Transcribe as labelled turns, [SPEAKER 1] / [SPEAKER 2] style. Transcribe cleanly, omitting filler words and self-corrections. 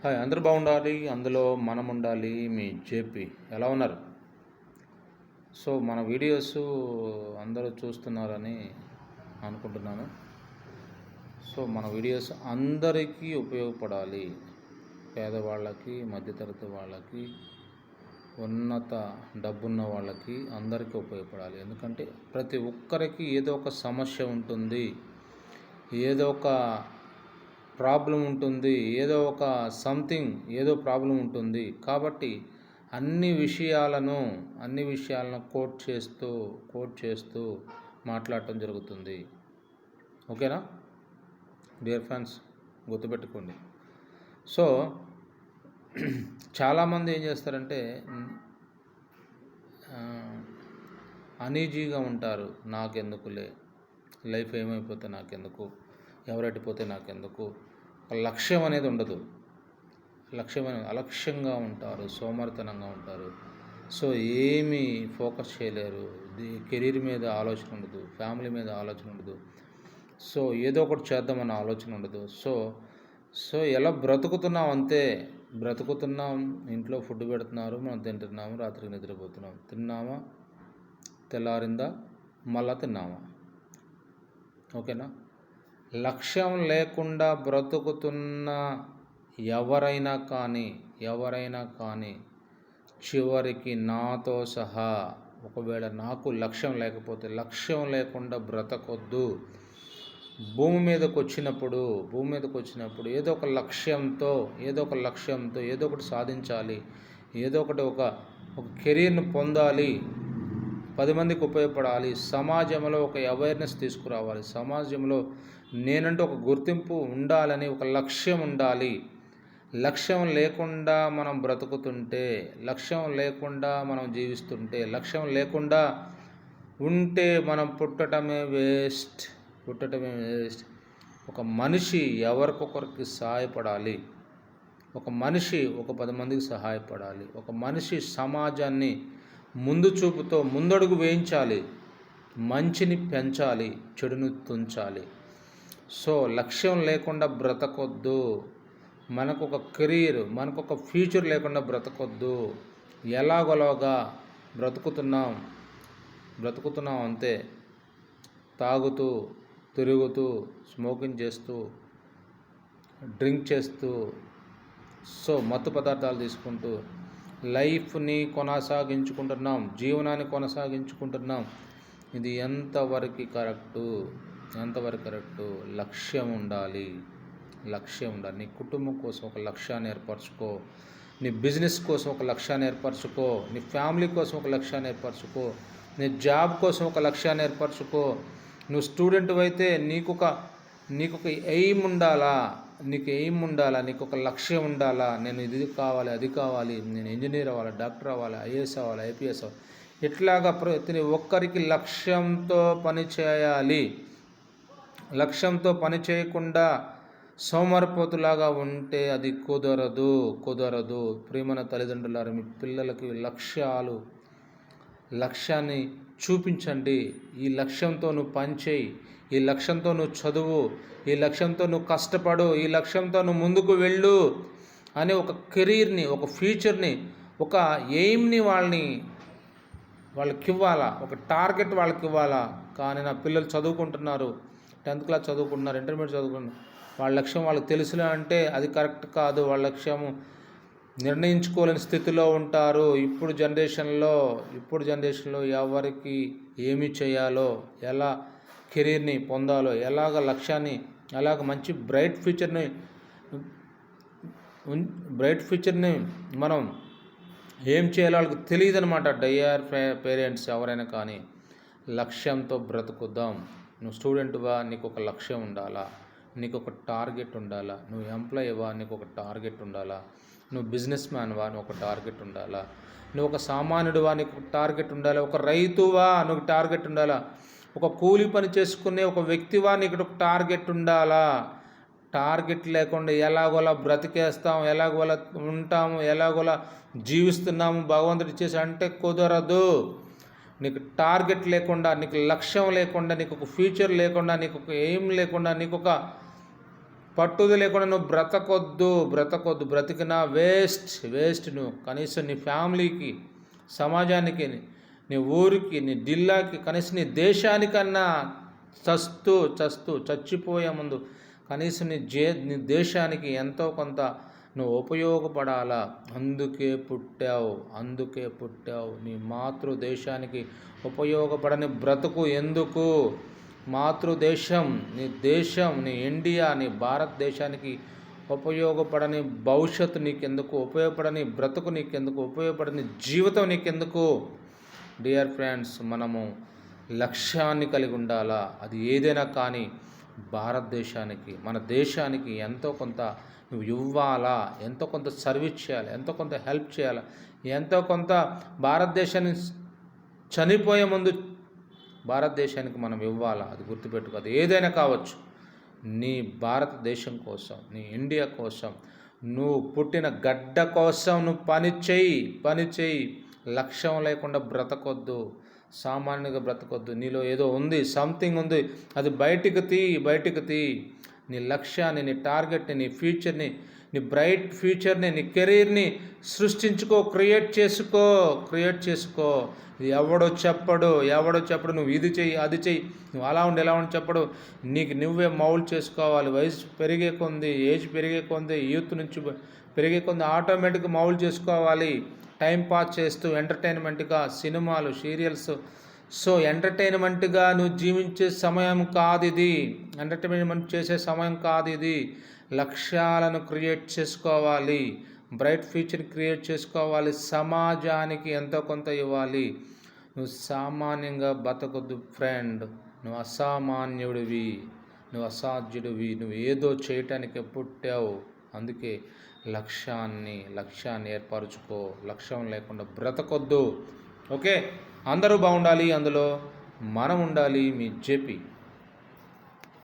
[SPEAKER 1] Hi, అందరూ బాగుండాలి, అందులో మనం ఉండాలి. మీ జేపీ ఎలా ఉన్నారు? సో మన వీడియోస్ అందరూ చూస్తున్నారని అనుకుంటున్నాను. సో మన వీడియోస్ అందరికీ ఉపయోగపడాలి. పేదవాళ్ళకి, మధ్యతరగతి వాళ్ళకి, ఉన్నత డబ్బున్న వాళ్ళకి అందరికీ ఉపయోగపడాలి. ఎందుకంటే ప్రతి ఒక్కరికి ఏదో ఒక సమస్య ఉంటుంది, ఏదో ఒక ప్రాబ్లం ఉంటుంది, ఏదో ప్రాబ్లం ఉంటుంది. కాబట్టి అన్ని విషయాలను కోట్ చేస్తూ మాట్లాడటం జరుగుతుంది. ఓకేనా డియర్ ఫ్రెండ్స్, గుర్తుపెట్టుకోండి. సో చాలామంది ఏం చేస్తారంటే అనీజీగా ఉంటారు. నాకెందుకులే, లైఫ్ ఏమైపోతే నాకెందుకు, ఎవరెట్టిపోతే నాకెందుకు, లక్ష్యం అనేది ఉండదు. అలక్ష్యంగా ఉంటారు, సోమరితనంగా ఉంటారు. సో ఏమీ ఫోకస్ చేయలేరు. కెరీర్ మీద ఆలోచన ఉండదు, ఫ్యామిలీ మీద ఆలోచన ఉండదు. సో ఏదో ఒకటి చేద్దామన్న ఆలోచన ఉండదు. సో ఎలా బ్రతుకుతున్నాం అంతే. బ్రతుకుతున్నాం, ఇంట్లో ఫుడ్ పెడుతున్నారు, మనం తింటున్నాము, రాత్రికి నిద్రపోతున్నాం. తిన్నామా, తెల్లారిందా, మళ్ళా తిన్నామా. ఓకేనా. లక్ష్యం లేకుండా బ్రతుకుతున్న ఎవరైనా కానీ చివరికి నాతో సహా, ఒకవేళ నాకు లక్ష్యం లేకుండా బ్రతకొద్దు. భూమి మీదకి వచ్చినప్పుడు ఏదో ఒక లక్ష్యంతో ఏదో ఒకటి సాధించాలి, ఏదో ఒకటి ఒక కెరీర్ని పొందాలి, 10 మందికి ఉపయోగపడాలి, సమాజంలో ఒక అవేర్నెస్ తీసుకురావాలి, సమాజంలో నేనంటూ ఒక గుర్తింపు ఉండాలని ఒక లక్ష్యం ఉండాలి. లక్ష్యం లేకుండా మనం బ్రతుకుతుంటే, లక్ష్యం లేకుండా మనం జీవిస్తుంటే, లక్ష్యం లేకుండా ఉంటే మనం పుట్టడమే వేస్ట్. ఒక మనిషి ఎవరికొకరికి సహాయపడాలి, ఒక మనిషి ఒక 10 మందికి సహాయపడాలి, ఒక మనిషి సమాజాన్ని ముందు చూపుతో ముందడుగు వేయించాలి, మంచిని పెంచాలి, చెడును తుంచాలి. సో లక్ష్యం లేకుండా బ్రతకొద్దు. మనకు ఒక కెరీర్, మనకు ఒక ఫ్యూచర్ లేకుండా బ్రతకొద్దు. ఎలాగోలాగా బ్రతుకుతున్నాం అంతే. తాగుతూ, తిరుగుతూ, స్మోకింగ్ చేస్తూ, డ్రింక్ చేస్తూ, సో మత్తు పదార్థాలు తీసుకుంటూ లైఫ్ని కొనసాగించుకుంటున్నాం, జీవనాన్ని కొనసాగించుకుంటున్నాం. ఇది ఎంతవరకు కరెక్టు? లక్ష్యం ఉండాలి. నీ కుటుంబం కోసం ఒక లక్ష్యాన్ని ఏర్పరచుకో, నీ బిజినెస్ కోసం ఒక లక్ష్యాన్ని ఏర్పరచుకో, నీ ఫ్యామిలీ కోసం ఒక లక్ష్యాన్ని ఏర్పరచుకో, నీ జాబ్ కోసం ఒక లక్ష్యాన్ని ఏర్పరచుకో. నువ్వు స్టూడెంట్ అయితే నీకు ఒక ఎయిమ్ ఉండాలా, నీకు ఒక లక్ష్యం ఉండాలా. నేను ఇది కావాలి, అది కావాలి, నేను ఇంజనీర్ అవ్వాలి, డాక్టర్ అవ్వాలి, ఐఏఎస్ అవ్వాలి, ఐపీఎస్ అవ్వాలి. ఇట్లాగా ప్రతి ఒక్కరికి లక్ష్యంతో పనిచేయాలి. లక్ష్యంతో పని చేయకుండా సోమరిపోతులాగా ఉంటే అది కుదరదు. ప్రియమైన తల్లిదండ్రులారా, మీ పిల్లలకి లక్ష్యాన్ని చూపించండి. ఈ లక్ష్యంతో నువ్వు పనిచేయి, ఈ లక్ష్యంతో నువ్వు చదువు, ఈ లక్ష్యంతో నువ్వు కష్టపడు, ఈ లక్ష్యంతో నువ్వు ముందుకు వెళ్ళు అనే ఒక కెరీర్ని, ఒక ఫ్యూచర్ని, ఒక ఎయిమ్ని వాళ్ళకి ఇవ్వాలా, ఒక టార్గెట్ వాళ్ళకి ఇవ్వాలా. కానీ నా పిల్లలు చదువుకుంటున్నారు, 10th క్లాస్ చదువుకుంటున్నారు, ఇంటర్మీడియట్ చదువుకుంటున్నారు, వాళ్ళ లక్ష్యం వాళ్ళకి తెలుసులే అంటే అది కరెక్ట్ కాదు. వాళ్ళ లక్ష్యము నిర్ణయించుకోలేని స్థితిలో ఉంటారు. ఇప్పుడు జనరేషన్లో ఎవరికి ఏమి చేయాలో, ఎలా కెరీర్ని పొందాలో, ఎలాగ మంచి బ్రైట్ ఫ్యూచర్ని మనం ఏం చేయాలో వాళ్ళకి తెలియదు అనమాట. డియర్ పేరెంట్స్, ఎవరైనా కానీ లక్ష్యంతో బ్రతుకుద్దాం. నువ్వు స్టూడెంట్వా, నీకు ఒక లక్ష్యం ఉండాలా, నీకు ఒక టార్గెట్ ఉండాలా. నువ్వు ఎంప్లాయీవా, నీకు ఒక టార్గెట్ ఉండాలా. నువ్వు బిజినెస్ మ్యాన్వా, నువ్వు ఒక టార్గెట్ ఉండాలా. నువ్వు ఒక సామాన్యుడివా, నీకు ఒక టార్గెట్ ఉండాలా. ఒక రైతువా, నువ్వు టార్గెట్ ఉండాలా. ఒక కూలి పని చేసుకునే ఒక వ్యక్తివా, నీకు ఒక టార్గెట్ ఉండాలా. టార్గెట్ లేకుండా ఎలాగోలా బ్రతికేస్తాం, ఎలాగోలా ఉంటాము, ఎలాగోలా జీవిస్తున్నాము, భగవంతుడు ఇచ్చేసి అంటే కుదరదు. నీకు టార్గెట్ లేకుండా, నీకు లక్ష్యం లేకుండా, నీకు ఒక ఫ్యూచర్ లేకుండా, నీకు ఒక ఎయిమ్ లేకుండా, నీకు ఒక పట్టుదల లేకుండా నువ్వు బ్రతకొద్దు. బ్రతికినా వేస్ట్ నువ్వు. కనీసం నీ ఫ్యామిలీకి, సమాజానికి, నీ ఊరికి, నీ జిల్లాకి, కనీసం నీ దేశానికన్నా చచ్చిపోయే ముందు కనీసం నీ దేశానికి ఎంతో కొంత నువ్వు ఉపయోగపడాలా. అందుకే పుట్టావు. నీ మాతృదేశానికి ఉపయోగపడని బ్రతుకు ఎందుకు? మాతృదేశం, నీ దేశం, నీ ఇండియా, నీ భారతదేశానికి ఉపయోగపడని భవిష్యత్తు నీకెందుకు? ఉపయోగపడని బ్రతుకు నీకెందుకు? ఉపయోగపడని జీవితం నీకెందుకు? డియర్ ఫ్రెండ్స్, మనము లక్ష్యాన్ని కలిగి ఉండాలా. అది ఏదైనా కానీ భారతదేశానికి, మన దేశానికి ఎంతో కొంత నువ్వు ఇవ్వాలా, ఎంతో కొంత సర్వీస్ చేయాలి, ఎంతో కొంత హెల్ప్ చేయాలి, ఎంతో కొంత భారతదేశాన్ని చనిపోయే ముందు భారతదేశానికి మనం ఇవ్వాలా. అది గుర్తుపెట్టుకో. అది ఏదైనా కావచ్చు. నీ భారతదేశం కోసం, నీ ఇండియా కోసం, నువ్వు పుట్టిన గడ్డ కోసం నువ్వు పని చేయి. లక్ష్యం లేకుండా బ్రతకొద్దు, సామాన్యంగా బ్రతకొద్దు. నీలో ఏదో ఉంది, సంథింగ్ ఉంది, అది బయటికి తీ. నీ లక్ష్యాన్ని, నీ టార్గెట్ని, నీ ఫ్యూచర్ని, నీ బ్రైట్ ఫ్యూచర్ని, నీ కెరీర్ని సృష్టించుకో, క్రియేట్ చేసుకో. ఎవడో చెప్పడు నువ్వు ఇది చెయ్యి, అది చెయ్యి, నువ్వు అలా ఉండి ఎలా ఉండి చెప్పడు. నీకు నువ్వే మౌల్డ్ చేసుకోవాలి. వయసు పెరిగే కొంది, ఏజ్ పెరిగే కొంది, యూత్ నుంచి పెరిగే కొంది ఆటోమేటిక్గా మౌల్డ్ చేసుకోవాలి. టైం పాస్ చేస్తూ ఎంటర్టైన్మెంట్గా సినిమాలు, సీరియల్స్, సో ఎంటర్టైన్మెంట్గా నువ్వు జీవించే సమయం కాదు ఇది. ఎంటర్టైన్మెంట్ చేసే సమయం కాదు ఇది. లక్ష్యాలను క్రియేట్ చేసుకోవాలి, బ్రైట్ ఫ్యూచర్ క్రియేట్ చేసుకోవాలి, సమాజానికి ఎంతో కొంత ఇవ్వాలి. నువ్వు సామాన్యంగా బతకొద్దు ఫ్రెండ్. నువ్వు అసామాన్యుడివి, నువ్వు అసాధ్యుడివి, నువ్వు ఏదో చేయటానికి పుట్టావు. అందుకే లక్ష్యాన్ని ఏర్పరచుకో. లక్ష్యం లేకుండా బ్రతకొద్దు. ఓకే, అందరూ బాగుండాలి, అందులో మనం ఉండాలి. మీ జేపీ.